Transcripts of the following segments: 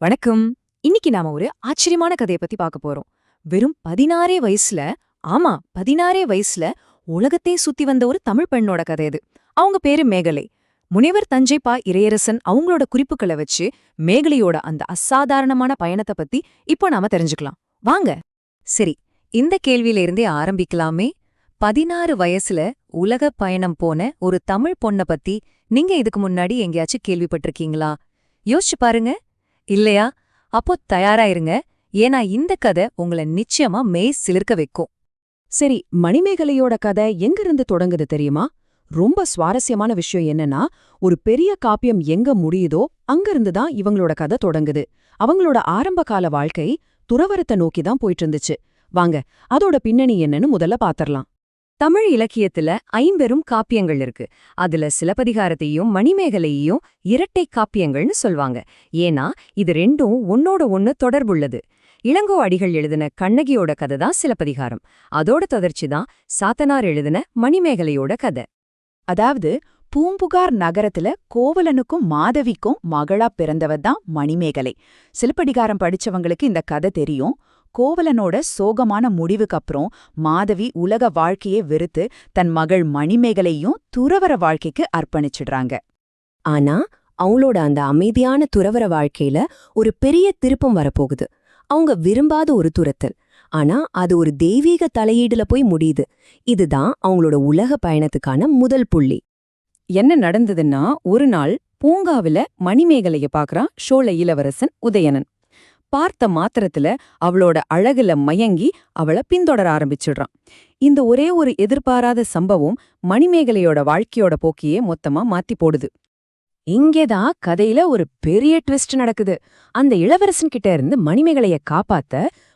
வணக்கம். இன்னைக்கு நாம ஒரு ஆச்சரியமான கதைய பத்தி பார்க்க போறோம். வெறும் 16 வயசுல, ஆமா 16 வயசுல உலகத்தை சுத்தி வந்த ஒரு தமிழ் பெண்ணோட கதை இது. அவங்க பேரு மேகலை. முனைவர் தஞ்சை பா. இறையரசன் அவங்களோட குறிப்புகளை வச்சு மேகலையோட அந்த அசாதாரணமான பயணத்தை பத்தி இப்போ நாம தெரிஞ்சுக்கலாம். வாங்க. சரி, இந்த கேள்வியிலிருந்தே ஆரம்பிக்கலாமே. 16 வயசுல உலக பயணம் போன ஒரு தமிழ் பொண்ண பத்தி நீங்க இதுக்கு முன்னாடி எங்கேயாச்சும் கேள்விப்பட்டிருக்கீங்களா? யோசிச்சு பாருங்க. இல்லையா? அப்போ தயாராயிருங்க. ஏன்னா இந்த கதை உங்களை நிச்சயமா மெய் சிலிர்க்க வைக்கும். சரி, மணிமேகலையோட கதை எங்கிருந்து தொடங்குது தெரியுமா? ரொம்ப சுவாரஸ்யமான விஷயம் என்னன்னா, ஒரு பெரிய காப்பியம் எங்க முடியுதோ அங்கிருந்து தான் இவங்களோட கதை தொடங்குது. அவங்களோட ஆரம்பகால வாழ்க்கை துறவரத்தை நோக்கி தான் போயிட்டு இருந்துச்சு. வாங்க, அதோட பின்னணி என்னன்னு முதல்ல பாத்திரலாம். தமிழ் இலக்கியத்துல ஐம்பெரும் காப்பியங்கள் இருக்கு. அதுல சிலப்பதிகாரத்தையும் மணிமேகலையையும் இரட்டை காப்பியங்கள்னு சொல்வாங்க. ஏன்னா இது ரெண்டும் ஒன்னோட ஒன்னு தொடர்புள்ளது. இளங்கோ அடிகள் எழுதின கண்ணகியோட கதை தான் சிலப்பதிகாரம். அதோட தொடர்ச்சி தான் சாத்தனார் எழுதின மணிமேகலையோட கதை. அதாவது பூம்புகார் நகரத்துல கோவலனுக்கும் மாதவிக்கும் மகளா பிறந்தவ தான் மணிமேகலை. சிலப்பதிகாரம் படிச்சவங்களுக்கு இந்த கதை தெரியும். கோவலனோட சோகமான முடிவுக்கு அப்புறம் மாதவி உலக வாழ்க்கையே வெறுத்து தன் மகள் மணிமேகலையும் துறவற வாழ்க்கைக்கு அர்ப்பணிச்சிடுறாங்க. ஆனா அவங்களோட அந்த அமைதியான துறவற வாழ்க்கையில ஒரு பெரிய திருப்பம் வரப்போகுது. அவங்க விரும்பாத ஒரு துரத்தல். ஆனா அது ஒரு தெய்வீக தலையீடுல போய் முடியுது. இதுதான் அவங்களோட உலக பயணத்துக்கான முதல் புள்ளி. என்ன நடந்ததுன்னா, ஒரு நாள் பூங்காவில மணிமேகலைய பாக்குறான் சோழ இளவரசன் உதயணன். பார்த்த மாத்திரத்துல அவளோட அழகுல மயங்கி அவள பின்தொடர ஆரம்பிச்சிடுறான். இந்த ஒரே ஒரு எதிர்பாராத சம்பவம் மணிமேகலையோட வாழ்க்கையோட போக்கியே மொத்தமா மாத்தி போடுது. இங்கேதான் கதையில ஒரு பெரிய ட்விஸ்ட் நடக்குது. அந்த இளவரசன் கிட்ட இருந்து மணிமேகலைய காப்பாத்த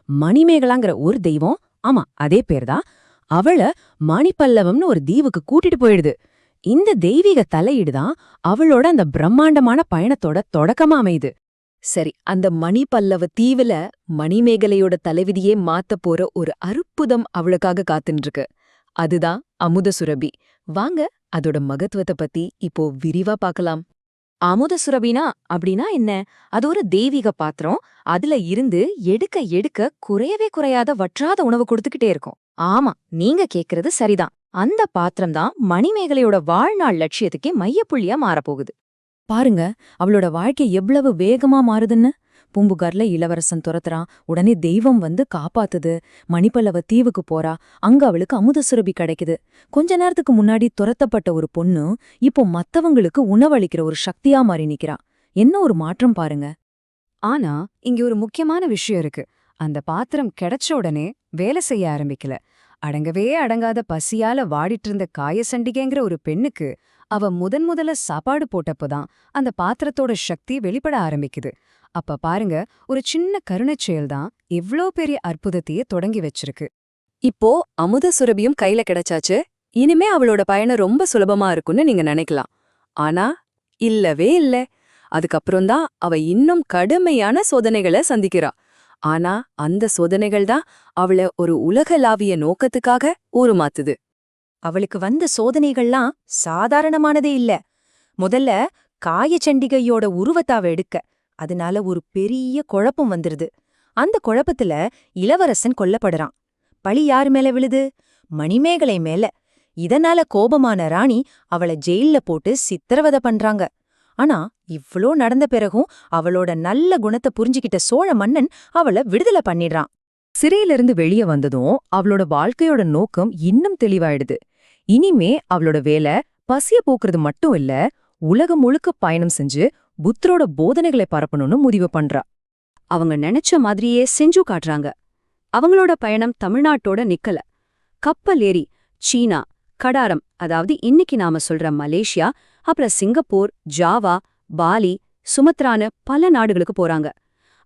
மணிமேகலாங்கிற ஒரு தெய்வம், ஆமா அதே பேர்தான், அவள மணிப்பல்லவம்னு ஒரு தீவுக்கு கூட்டிட்டு போயிடுது. இந்த தெய்வீக தலையீடுதான் அவளோட அந்த பிரம்மாண்டமான பயணத்தோட தொடக்கமா அமையுது. சரி, அந்த மணிப்பல்லவ தீவுல மணிமேகலையோட தலைவிதியே மாத்த போற ஒரு அற்புதம் அவளுக்காக காத்துன்ருக்கு. அதுதான் அமுத சுரபி. வாங்க அதோட மகத்துவத்தை பத்தி இப்போ விரிவா பார்க்கலாம். அமுத சுரபினா அப்படின்னா என்ன? அது ஒரு தெய்வீக பாத்திரம். அதுல இருந்து எடுக்க எடுக்க குறையவே குறையாத வற்றாத உணவு கொடுத்துக்கிட்டே இருக்கும். ஆமா, நீங்க கேக்குறது சரிதான். அந்த பாத்திரம் தான் மணிமேகலையோட வாழ்நாள் லட்சியத்துக்கே மையப்புள்ளியா மாறப்போகுது. பாருங்க, அவளோட வாழ்க்கை எவ்வளவு வேகமா மாறுதுன்னு. பூம்புகார்ல இளவரசன் துரத்துறான், உடனே தெய்வம் வந்து காப்பாத்துது. மணிப்பல்லவ தீவுக்கு போறா, அங்க அவளுக்கு அமுத சுரபி கிடைக்குது. கொஞ்ச நேரத்துக்கு முன்னாடி துரத்தப்பட்ட ஒரு பொண்ணு இப்போ மத்தவங்களுக்கு உணவளிக்கிற ஒரு சக்தியா மாறி நிக்கிறா. என்ன ஒரு மாற்றம் பாருங்க. ஆனா இங்க ஒரு முக்கியமான விஷயம் இருக்கு. அந்த பாத்திரம் கிடைச்ச உடனே வேலை செய்ய ஆரம்பிக்கல. அடங்கவே அடங்காத பசியால வாடிட்டு இருந்த காயசண்டிகைங்கிற ஒரு பெண்ணுக்கு அவ முதல்ல சாப்பாடு போட்டப்போதான் அந்த பாத்திரத்தோட சக்தி வெளிப்பட ஆரம்பிக்குது. அப்ப பாருங்க, ஒரு சின்ன கருணைச் செயல்தான் இவ்ளோ பெரிய அற்புதத்தையே தொடங்கி வச்சிருக்கு. இப்போ அமுத சுரபியும் கையில கிடைச்சாச்சு. இனிமே அவளோட பயணம் ரொம்ப சுலபமா இருக்கும்னு நீங்க நினைக்கலாம். ஆனா இல்லவே இல்ல. அதுக்கப்புறம்தான் அவ இன்னும் கடுமையான சோதனைகளை சந்திக்கிறா. ஆனா அந்த சோதனைகள் தான் அவள ஒரு உலகளாவிய நோக்கத்துக்காக ஊருமாத்துது. அவளுக்கு வந்த சோதனைகள்லாம் சாதாரணமானதே இல்ல. முதல்ல காயச்சண்டிகையோட உருவத்தாவ எடுக்க, அதனால ஒரு பெரிய குழப்பம் வந்துருது. அந்த குழப்பத்துல இளவரசன் கொல்லப்படுறான். பழி யாரு மேல விழுது? மணிமேகலை மேல. இதனால கோபமான ராணி அவள ஜெயில்ல போட்டு சித்திரவதை பண்றாங்க. ஆனா இவ்ளோ நடந்த பிறகும் அவளோட நல்ல குணத்தை புரிஞ்சுக்கிட்ட சோழ மன்னன் அவள விடுதலை பண்ணிடுறான். சிறையிலிருந்து வெளியே வந்ததும் அவளோட வாழ்க்கையோட நோக்கம் இன்னும் தெளிவாயிடுது. இனிமே அவளோட வேலை பசிய போக்குறது மட்டும் இல்ல, உலகம் முழுக்க பயணம் செஞ்சு புத்தரோட போதனைகளை பரப்பணும்னு முடிவு பண்றா. அவங்க நினைச்ச மாதிரியே செஞ்சு காட்டுறாங்க. அவங்களோட பயணம் தமிழ்நாட்டோட நிக்கல. கப்பல் ஏறி சீனா, கடாரம், அதாவது இன்னைக்கு நாம சொல்ற மலேசியா, அப்புறம் சிங்கப்பூர், ஜாவா, பாலி, சுமத்ரான்னு பல நாடுகளுக்கு போறாங்க.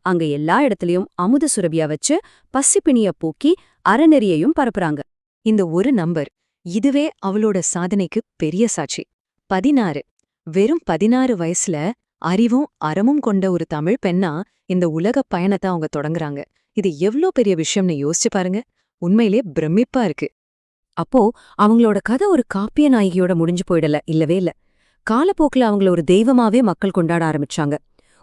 அங்க எல்லா இடத்துலயும் அமுத சுரபியா வச்சு பசிப்பிணிய போக்கி அறநெறியையும் பரப்புறாங்க. இந்த ஒரு நம்பர், இதுவே அவளோட சாதனைக்கு பெரிய சாட்சி. 16, வெறும் 16 வயசுல அறிவும் அறமும் கொண்ட ஒரு தமிழ் பெண்ணா இந்த உலக பயணத்தை அவங்க தொடங்குறாங்க. இது எவ்ளோ பெரிய விஷயம்னு யோசிச்சு பாருங்க. உண்மையிலே பிரமிப்பா இருக்கு. அப்போ அவங்களோட கதை ஒரு காப்பிய நாயகியோட முடிஞ்சு போயிடல, இல்லவே இல்ல. காலப்போக்குல அவங்கள ஒரு தெய்வமாவே மக்கள் கொண்டாட ஆரம்பிச்சாங்க.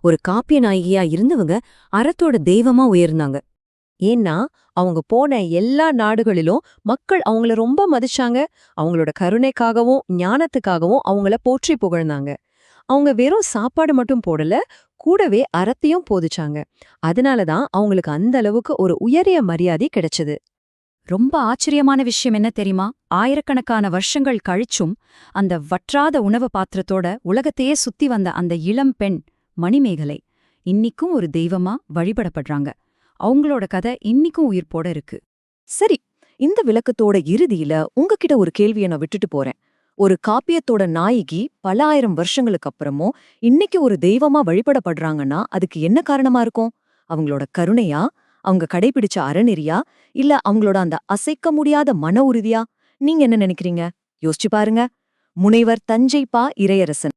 ஒரு காப்பிய நாயகியா இருந்தவங்க அறத்தோட தெய்வமா உயர்ந்தாங்க. ஏன்னா அவங்க போன எல்லா நாடுகளிலும் மக்கள் அவங்கள ரொம்ப மதிச்சாங்க. அவங்களோட கருணைக்காகவும் ஞானத்துக்காகவும் அவங்கள போற்றி புகழ்ந்தாங்க. அவங்க வெறும் சாப்பாடு மட்டும் போடல, கூடவே அறத்தையும் போதிச்சாங்க. அதனாலதான் அவங்களுக்கு அந்த அளவுக்கு ஒரு உயரிய மரியாதை கிடைச்சது. ரொம்ப ஆச்சரியமான விஷயம் என்ன தெரியுமா? ஆயிரக்கணக்கான வருஷங்கள் கழிச்சும் அந்த வற்றாத உணவு பாத்திரத்தோட உலகத்தையே சுத்தி வந்த அந்த இளம் பெண் மணிமேகலை இன்னிக்கும் ஒரு தெய்வமா வழிபடப்படுறாங்க. அவங்களோட கதை இன்னிக்கும் உயிர்ப்போட இருக்கு. சரி, இந்த விளக்கத்தோட இறுதியில உங்ககிட்ட ஒரு கேள்வியை நான் விட்டுட்டு போறேன். ஒரு காப்பியத்தோட நாயகி பல ஆயிரம் வருஷங்களுக்கு அப்புறமும் இன்னைக்கு ஒரு தெய்வமா வழிபடப்படுறாங்கன்னா அதுக்கு என்ன காரணமா இருக்கும்? அவங்களோட கருணையா, அவங்க கடைபிடிச்ச அறநெறியா, இல்ல அவங்களோட அந்த அசைக்க முடியாத மன உறுதியா? நீங்க என்ன நினைக்கிறீங்க? யோசிச்சு பாருங்க. முனைவர் தஞ்சை பா. இறையரசன்